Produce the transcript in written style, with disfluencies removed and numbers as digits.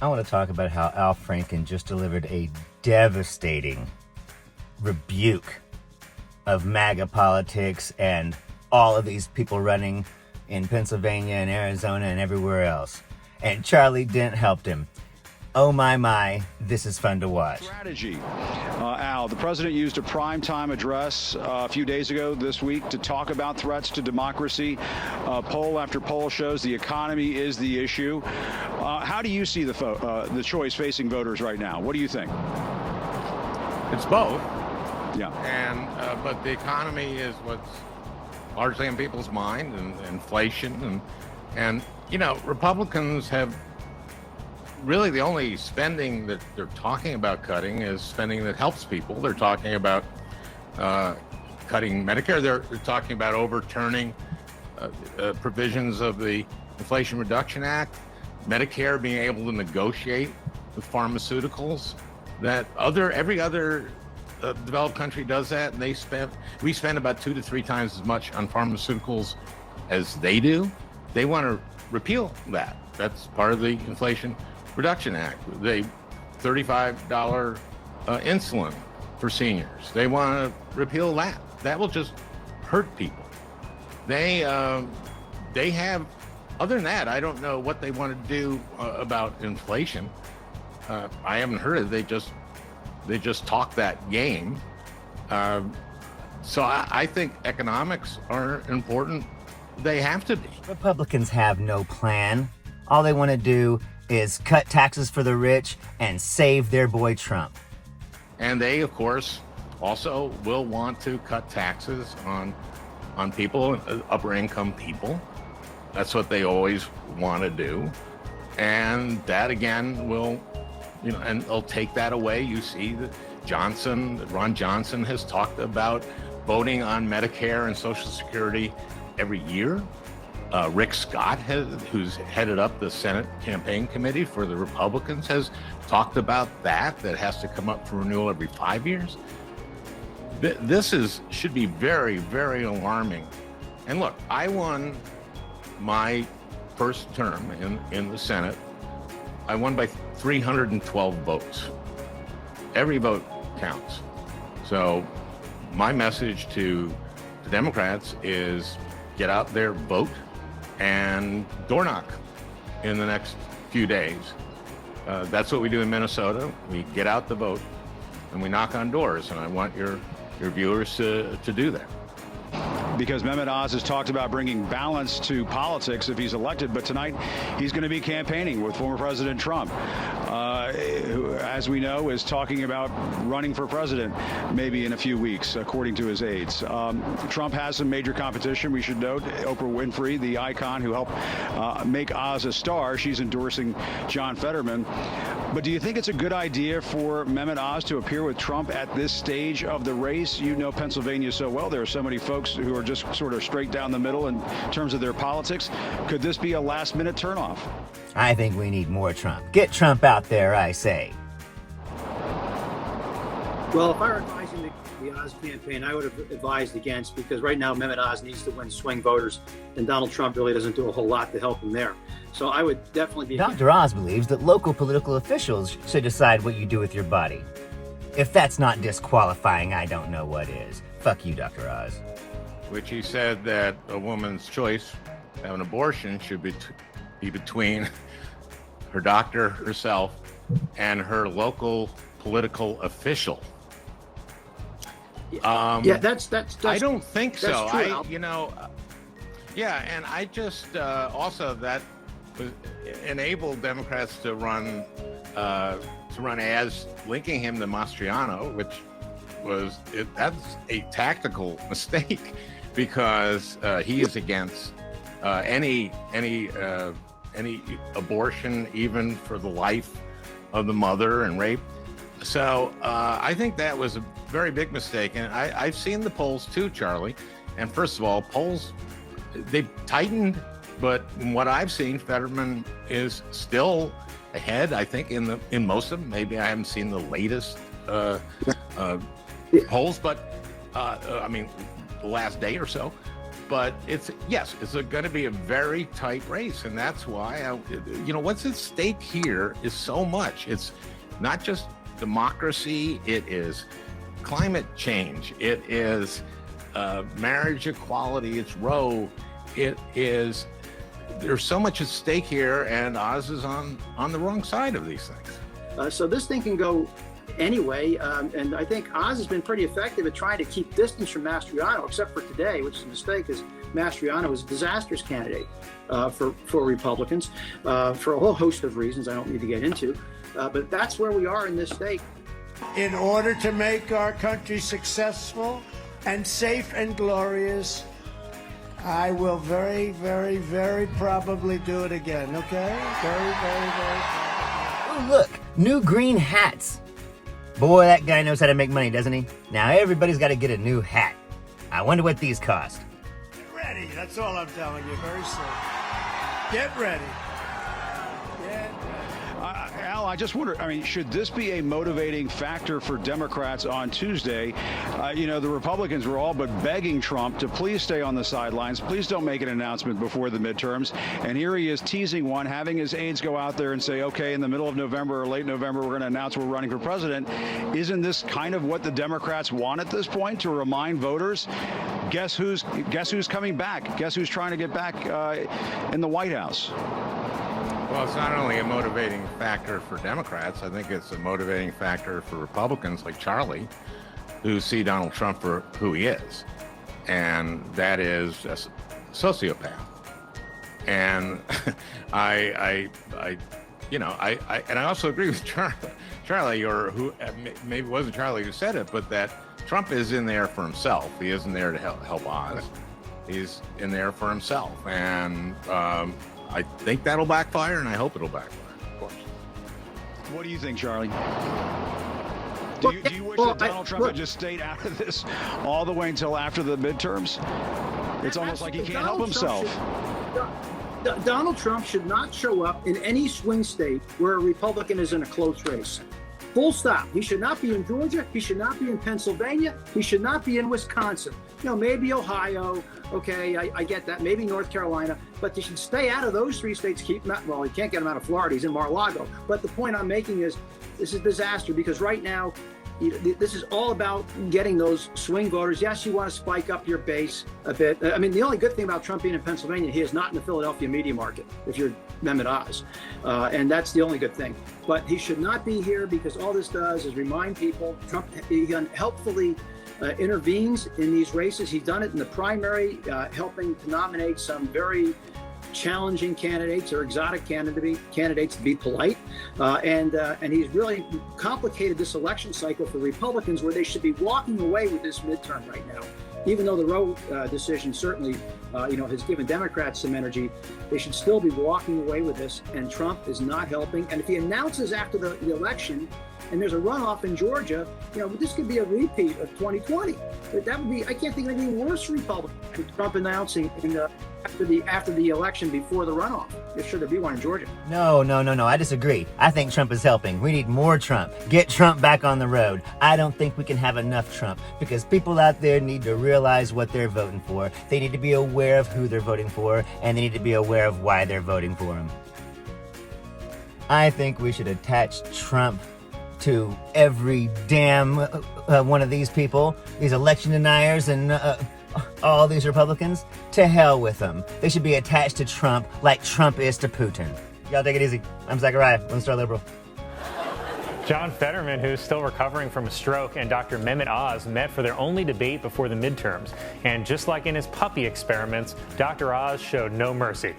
I want to talk about how Al Franken just delivered a devastating rebuke of MAGA politics and all of these people running in Pennsylvania and Arizona and everywhere else. And Charlie Dent helped him. Oh my, this is fun to watch. Strategy. Al, the president used a primetime address a few days ago this week to talk about threats to democracy. Poll after poll shows the economy is the issue. How do you see the choice facing voters right now? What do you think? It's both. Yeah. And but the economy is what's largely on people's mind, and inflation, and you know, Republicans have really the only spending that they're talking about cutting is spending that helps people. They're talking about cutting Medicare. They're talking about overturning provisions of the Inflation Reduction Act, Medicare being able to negotiate with pharmaceuticals. That every other developed country does that, and we spend about 2 to 3 times as much on pharmaceuticals as they do. They want to repeal that. That's part of the Inflation Reduction Act. They $35 insulin for seniors. They want to repeal that. That will just hurt people. They have. Other than that, I don't know what they want to do about inflation. I haven't heard it. They just talk that game. So I think economics are important. They have to be. Republicans have no plan. All they want to do is cut taxes for the rich and save their boy Trump. And they, of course, also will want to cut taxes on people, upper income people. That's what they always want to do. And that again will, you know, and they'll take that away. You see that Ron Johnson has talked about voting on Medicare and Social Security every year. Rick Scott, who's headed up the Senate campaign committee for the Republicans, has talked about that has to come up for renewal every 5 years. This should be very, very alarming. And look, I won my first term in the Senate. I won by 312 votes. Every vote counts. So my message to the Democrats is get out there, vote, and door knock in the next few days. That's what we do in Minnesota. We get out the vote and we knock on doors, and I want your viewers to do that. Because Mehmet Oz has talked about bringing balance to politics if he's elected, but tonight he's going to be campaigning with former President Trump, who, as we know, is talking about running for president maybe in a few weeks, according to his aides. Trump has some major competition, we should note. Oprah Winfrey, the icon who helped make Oz a star, she's endorsing John Fetterman. But do you think it's a good idea for Mehmet Oz to appear with Trump at this stage of the race? You know Pennsylvania so well. There are so many folks who are just sort of straight down the middle in terms of their politics. Could this be a last-minute turnoff? I think we need more Trump. Get Trump out there, I say. Well, if I were advising the Oz campaign, I would have advised against, because right now Mehmet Oz needs to win swing voters, and Donald Trump really doesn't do a whole lot to help him there. So I would definitely be... Dr. Oz believes that local political officials should decide what you do with your body. If that's not disqualifying, I don't know what is. Fuck you, Dr. Oz. Which he said that a woman's choice to have an abortion should be between her doctor herself and her local political official. Yeah, that's I don't think so. True, And I just also that was enabled Democrats to run ads linking him to Mastriano, which that's a tactical mistake, because he is against any abortion, even for the life of the mother, and rape. So I think that was a very big mistake. And I've seen the polls too, Charlie. And first of all, polls, they've tightened, but from what I've seen, Fetterman is still ahead, I think, in most of them. Maybe I haven't seen the latest polls, but I mean, the last day or so. But it's going to be a very tight race, and that's why what's at stake here is so much. It's not just democracy; it is climate change, it is marriage equality, it's Roe, there's so much at stake here, and Oz is on the wrong side of these things. So this thing can go anyway, and I think Oz has been pretty effective at trying to keep distance from Mastriano, except for today, which is a mistake, because Mastriano was a disastrous candidate for Republicans for a whole host of reasons I don't need to get into. But that's where we are in this state. In order to make our country successful and safe and glorious, I will very, very, very probably do it again, okay? Very, very, very probably. Oh, look, new green hats. Boy, that guy knows how to make money, doesn't he? Now everybody's got to get a new hat. I wonder what these cost. Get ready, that's all I'm telling you, very soon. Get ready. Get ready. Al, I just wonder, should this be a motivating factor for Democrats on Tuesday? The Republicans were all but begging Trump to please stay on the sidelines. Please don't make an announcement before the midterms. And here he is teasing one, having his aides go out there and say, okay, in the middle of November or late November, we're going to announce we're running for president. Isn't this kind of what the Democrats want at this point, to remind voters, guess who's coming back? Guess who's trying to get back in the White House? Well, it's not only a motivating factor for Democrats, I think it's a motivating factor for Republicans like Charlie, who see Donald Trump for who he is. And that is a sociopath. And I also agree with Charlie, or who maybe it wasn't Charlie who said it, but that Trump is in there for himself. He isn't there to help Oz. He's in there for himself. And I think that'll backfire, and I hope it'll backfire, of course. What do you think, Charlie? Do you wish that Donald Trump had just stayed out of this all the way until after the midterms? It's almost like he can't help himself. Donald Trump should not show up in any swing state where a Republican is in a close race. Full stop. He should not be in Georgia. He should not be in Pennsylvania. He should not be in Wisconsin. Maybe Ohio. Okay, I get that. Maybe North Carolina. But they should stay out of those three states. He can't get him out of Florida. He's in Mar-a-Lago. But the point I'm making is this is a disaster, because right now, this is all about getting those swing voters. Yes, you want to spike up your base a bit. The only good thing about Trump being in Pennsylvania, he is not in the Philadelphia media market, if you're Mehmet Oz. And that's the only good thing. But he should not be here, because all this does is remind people Trump helpfully intervenes in these races. He's done it in the primary, helping to nominate some very challenging candidates or exotic candidates, to be polite, and he's really complicated this election cycle for Republicans, where they should be walking away with this midterm right now. Even though the Roe decision certainly has given Democrats some energy, they should still be walking away with this, and Trump is not helping. And if he announces after the election and there's a runoff in Georgia, this could be a repeat of 2020. That would be, I can't think of anything worse for Republicans, with Trump announcing after the election before the runoff. Should there be one in Georgia? No, I disagree. I think Trump is helping. We need more Trump. Get Trump back on the road. I don't think we can have enough Trump, because people out there need to realize what they're voting for. They need to be aware of who they're voting for, and they need to be aware of why they're voting for him. I think we should attach Trump to every damn one of these people, these election deniers and all these Republicans. To hell with them. They should be attached to Trump like Trump is to Putin. Y'all take it easy. I'm Zachariah, Lone Star Liberal. John Fetterman, who's still recovering from a stroke, and Dr. Mehmet Oz met for their only debate before the midterms. And just like in his puppy experiments, Dr. Oz showed no mercy.